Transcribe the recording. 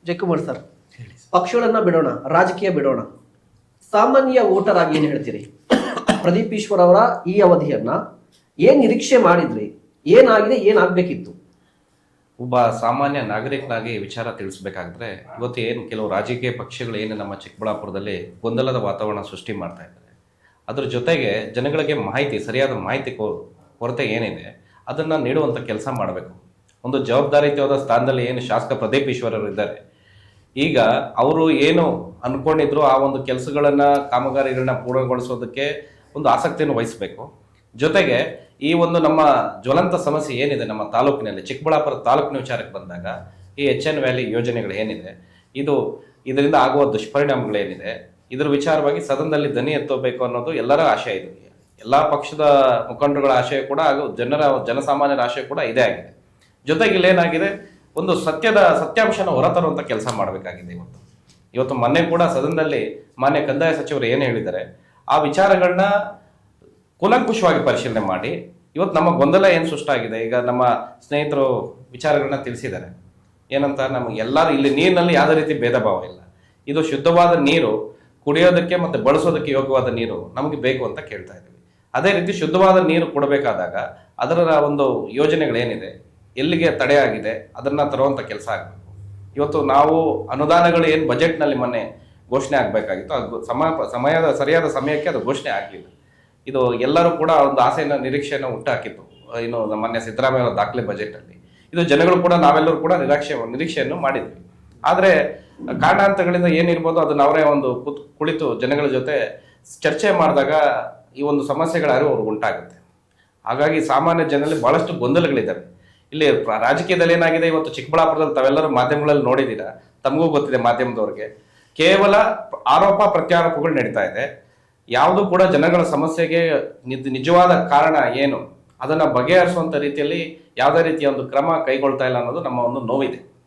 Jayakumar sir, ಪಕ್ಷಗಳನ್ನ ಬಿಡೋಣ, ರಾಜಕೀಯ ಬಿಡೋಣ, ಸಾಮಾನ್ಯ ವೋಟರ್ ಆಗಿ ಏನ್ ಹೇಳ್ತೀರಿ? ಪ್ರದೀಪ್ ಈಶ್ವರ್ ಅವರ ಈ ಅವಧಿಯನ್ನ ಏನ್ ನಿರೀಕ್ಷೆ ಮಾಡಿದ್ರಿ? ಏನಾಗಿದೆ, ಏನಾಗ್ಬೇಕಿತ್ತು? ಒಬ್ಬ ಸಾಮಾನ್ಯ ನಾಗರಿಕನಾಗಿ ವಿಚಾರ ತಿಳಿಸ್ಬೇಕಾದ್ರೆ, ಇವತ್ತು ಏನು ಕೆಲವು ರಾಜಕೀಯ ಪಕ್ಷಗಳು ಏನು ನಮ್ಮ ಚಿಕ್ಕಬಳ್ಳಾಪುರದಲ್ಲಿ ಗೊಂದಲದ ವಾತಾವರಣ ಸೃಷ್ಟಿ ಮಾಡ್ತಾ ಇದ್ದಾರೆ, ಅದ್ರ ಜೊತೆಗೆ ಜನಗಳಿಗೆ ಮಾಹಿತಿ, ಸರಿಯಾದ ಮಾಹಿತಿ ಕೊರತೆ ಏನಿದೆ ಅದನ್ನು ನೀಡುವಂಥ ಕೆಲಸ ಮಾಡಬೇಕು. ಒಂದು ಜವಾಬ್ದಾರಿಯುತವಾದ ಸ್ಥಾನದಲ್ಲಿ ಏನು ಶಾಸಕ ಪ್ರದೀಪ್ ಈಶ್ವರರು ಇದ್ದಾರೆ, ಈಗ ಅವರು ಏನು ಅಂದ್ಕೊಂಡಿದ್ರು ಆ ಒಂದು ಕೆಲಸಗಳನ್ನು, ಕಾಮಗಾರಿಗಳನ್ನ ಪೂರ್ಣಗೊಳಿಸೋದಕ್ಕೆ ಒಂದು ಆಸಕ್ತಿಯನ್ನು ವಹಿಸಬೇಕು. ಜೊತೆಗೆ ಈ ಒಂದು ನಮ್ಮ ಜ್ವಲಂತ ಸಮಸ್ಯೆ ಏನಿದೆ ನಮ್ಮ ತಾಲೂಕಿನಲ್ಲಿ, ಚಿಕ್ಕಬಳ್ಳಾಪುರ ತಾಲೂಕಿನ ವಿಚಾರಕ್ಕೆ ಬಂದಾಗ, ಈ HN ವ್ಯಾಲಿ ಯೋಜನೆಗಳು ಏನಿದೆ, ಇದರಿಂದ ಆಗುವ ದುಷ್ಪರಿಣಾಮಗಳೇನಿದೆ, ಇದರ ವಿಚಾರವಾಗಿ ಸದನದಲ್ಲಿ ಧ್ವನಿ ಎತ್ತಬೇಕು ಅನ್ನೋದು ಎಲ್ಲರ ಆಶಯ ಇದೆ. ಎಲ್ಲ ಪಕ್ಷದ ಮುಖಂಡರುಗಳ ಆಶಯ ಕೂಡ ಹಾಗೂ ಜನಸಾಮಾನ್ಯರ ಆಶಯ ಕೂಡ ಇದೇ ಆಗಿದೆ. ಜೊತೆಗೆ ಇಲ್ಲೇನಾಗಿದೆ, ಒಂದು ಸತ್ಯಾಂಶನ ಹೊರತರುವಂಥ ಕೆಲಸ ಮಾಡಬೇಕಾಗಿದೆ. ಇವತ್ತು ಮೊನ್ನೆ ಕೂಡ ಸದನದಲ್ಲಿ ಮಾನ್ಯ ಕಂದಾಯ ಸಚಿವರು ಏನು ಹೇಳಿದ್ದಾರೆ, ಆ ವಿಚಾರಗಳನ್ನ ಕೂಲಂಕುಷವಾಗಿ ಪರಿಶೀಲನೆ ಮಾಡಿ, ಇವತ್ತು ನಮ್ಮ ಗೊಂದಲ ಏನು ಸೃಷ್ಟಾಗಿದೆ, ಈಗ ನಮ್ಮ ಸ್ನೇಹಿತರು ವಿಚಾರಗಳನ್ನ ತಿಳಿಸಿದ್ದಾರೆ. ಏನಂತ, ನಮಗೆ ಎಲ್ಲರೂ ಇಲ್ಲಿ ನೀರಿನಲ್ಲಿ ಯಾವುದೇ ರೀತಿ ಭೇದ ಭಾವ ಇಲ್ಲ, ಇದು ಶುದ್ಧವಾದ ನೀರು, ಕುಡಿಯೋದಕ್ಕೆ ಮತ್ತು ಬಳಸೋದಕ್ಕೆ ಯೋಗ್ಯವಾದ ನೀರು ನಮಗೆ ಬೇಕು ಅಂತ ಕೇಳ್ತಾ ಇದ್ದೀವಿ. ಅದೇ ರೀತಿ ಶುದ್ಧವಾದ ನೀರು ಕೊಡಬೇಕಾದಾಗ ಅದರ ಒಂದು ಯೋಜನೆಗಳೇನಿದೆ, ಎಲ್ಲಿಗೆ ತಡೆಯಾಗಿದೆ, ಅದನ್ನು ತರುವಂಥ ಕೆಲಸ ಆಗಬೇಕು. ಇವತ್ತು ನಾವು ಅನುದಾನಗಳು ಏನು ಬಜೆಟ್ನಲ್ಲಿ ಮೊನ್ನೆ ಘೋಷಣೆ ಆಗಬೇಕಾಗಿತ್ತು, ಅದು ಸರಿಯಾದ ಸಮಯಕ್ಕೆ ಅದು ಘೋಷಣೆ ಆಗಲಿಲ್ಲ. ಇದು ಎಲ್ಲರೂ ಕೂಡ ಒಂದು ಆಸೆಯನ್ನು, ನಿರೀಕ್ಷೆಯನ್ನು ಹುಟ್ಟಾಕಿತ್ತು. ಇನ್ನು ಮೊನ್ನೆ ಸಿದ್ದರಾಮಯ್ಯ ಅವರ ದಾಖಲೆ ಬಜೆಟಲ್ಲಿ ಇದು ಜನಗಳು ಕೂಡ, ನಾವೆಲ್ಲರೂ ಕೂಡ ನಿರೀಕ್ಷೆಯನ್ನು ಮಾಡಿದ್ವಿ. ಆದರೆ ಕಾರಣಾಂತರಗಳಿಂದ ಏನಿರ್ಬೋದು ಅದನ್ನ ಅವರೇ ಒಂದು ಕುಳಿತು ಜನಗಳ ಜೊತೆ ಚರ್ಚೆ ಮಾಡಿದಾಗ ಈ ಒಂದು ಸಮಸ್ಯೆಗಳ ಅರಿವು ಅವ್ರಿಗೆ ಉಂಟಾಗುತ್ತೆ. ಹಾಗಾಗಿ ಸಾಮಾನ್ಯ ಜನರಲ್ಲಿ ಬಹಳಷ್ಟು ಗೊಂದಲಗಳಿದ್ದಾವೆ. ಇಲ್ಲಿ ರಾಜಕೀಯದಲ್ಲಿ ಏನಾಗಿದೆ, ಇವತ್ತು ಚಿಕ್ಕಬಳ್ಳಾಪುರದಲ್ಲಿ ತಾವೆಲ್ಲರೂ ಮಾಧ್ಯಮಗಳಲ್ಲಿ ನೋಡಿದ್ದೀರಾ, ತಮಗೂ ಗೊತ್ತಿದೆ ಮಾಧ್ಯಮದವ್ರಿಗೆ, ಕೇವಲ ಆರೋಪ ಪ್ರತ್ಯಾರೋಪಗಳು ನಡೀತಾ ಇದೆ. ಯಾವುದು ಕೂಡ ಜನಗಳ ಸಮಸ್ಯೆಗೆ ನಿಜವಾದ ಕಾರಣ ಏನು ಅದನ್ನು ಬಗೆಹರಿಸುವಂಥ ರೀತಿಯಲ್ಲಿ ಯಾವುದೇ ರೀತಿಯ ಒಂದು ಕ್ರಮ ಕೈಗೊಳ್ತಾ ಇಲ್ಲ ಅನ್ನೋದು ನಮ್ಮ ಒಂದು ನೋವಿದೆ.